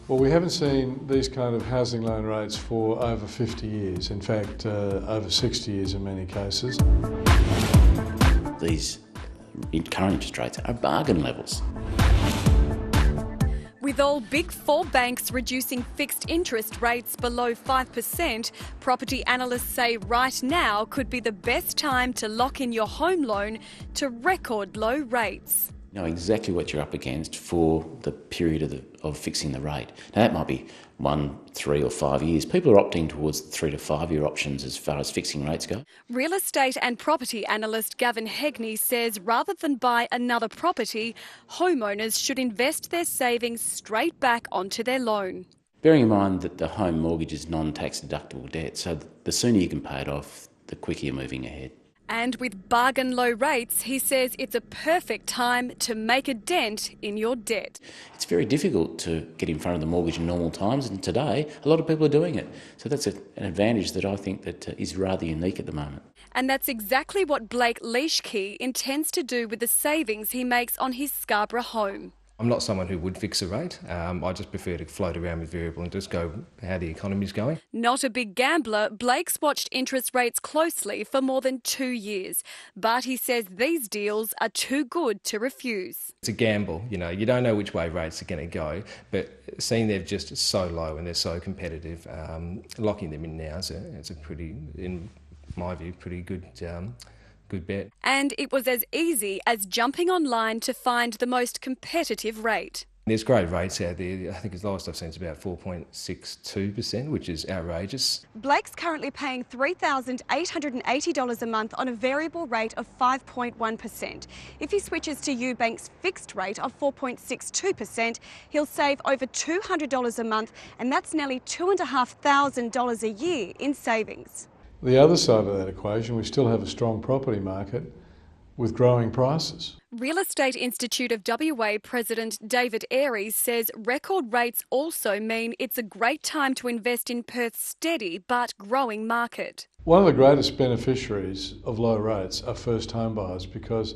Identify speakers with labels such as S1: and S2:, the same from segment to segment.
S1: Well, we haven't seen these kind of housing loan rates for over 50 years, in fact over 60 years in many cases.
S2: These current interest rates are bargain levels.
S3: With all big four banks reducing fixed interest rates below 5%, property analysts say right now could be the best time to lock in your home loan to record low rates.
S2: You know exactly what you're up against for the period of fixing the rate. Now that might be 1, 3 or 5 years. People are opting towards 3 to 5 year options as far as fixing rates go.
S3: Real estate and property analyst Gavin Hegney says rather than buy another property, homeowners should invest their savings straight back onto their loan.
S2: Bearing in mind that the home mortgage is non-tax deductible debt, so the sooner you can pay it off, the quicker you're moving ahead.
S3: And with bargain low rates, he says it's a perfect time to make a dent in your debt.
S2: It's very difficult to get in front of the mortgage in normal times, and today a lot of people are doing it. So that's an advantage that I think that is rather unique at the moment.
S3: And that's exactly what Blake Leishkey intends to do with the savings he makes on his Scarborough home.
S4: I'm not someone who would fix a rate. I just prefer to float around with variable and just go how the economy's going.
S3: Not a big gambler, Blake's watched interest rates closely for more than 2 years. But he says these deals are too good to refuse.
S4: It's a gamble, you don't know which way rates are going to go, but seeing they're just so low and they're so competitive, locking them in now is a pretty, in my view, pretty good bet.
S3: And it was as easy as jumping online to find the most competitive rate.
S4: There's great rates out there. I think the lowest I've seen is about 4.62%, which is outrageous.
S3: Blake's currently paying $3,880 a month on a variable rate of 5.1%. If he switches to UBank's fixed rate of 4.62%, he'll save over $200 a month, and that's nearly $2,500 a year in savings.
S1: The other side of that equation, we still have a strong property market with growing prices.
S3: Real Estate Institute of WA President David Aries says record rates also mean it's a great time to invest in Perth's steady but growing market.
S1: One of the greatest beneficiaries of low rates are first home buyers because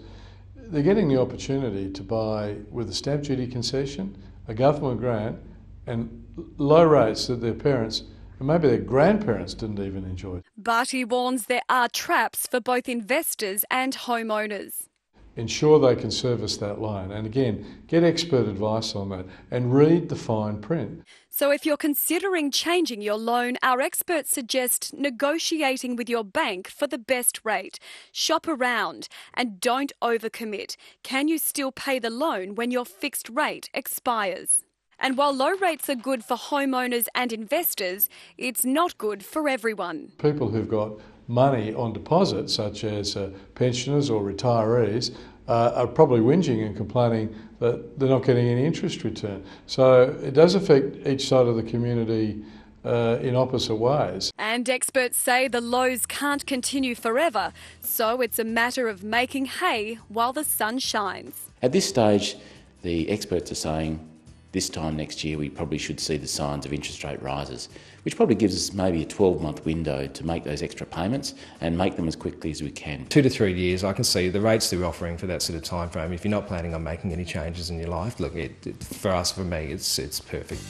S1: they're getting the opportunity to buy with a stamp duty concession, a government grant and low rates that their parents and maybe their grandparents didn't even enjoy.
S3: But he warns there are traps for both investors and homeowners.
S1: Ensure they can service that loan and again, get expert advice on that and read the fine print.
S3: So if you're considering changing your loan, our experts suggest negotiating with your bank for the best rate. Shop around and don't overcommit. Can you still pay the loan when your fixed rate expires? And while low rates are good for homeowners and investors, it's not good for everyone.
S1: People who've got money on deposit, such as pensioners or retirees, are probably whinging and complaining that they're not getting any interest return. So it does affect each side of the community in opposite ways.
S3: And experts say the lows can't continue forever, so it's a matter of making hay while the sun shines.
S2: At this stage, the experts are saying this time next year we probably should see the signs of interest rate rises, which probably gives us maybe a 12-month window to make those extra payments and make them as quickly as we can.
S4: 2 to 3 years, I can see the rates they're offering for that sort of time frame. If you're not planning on making any changes in your life, look, for me, it's perfect.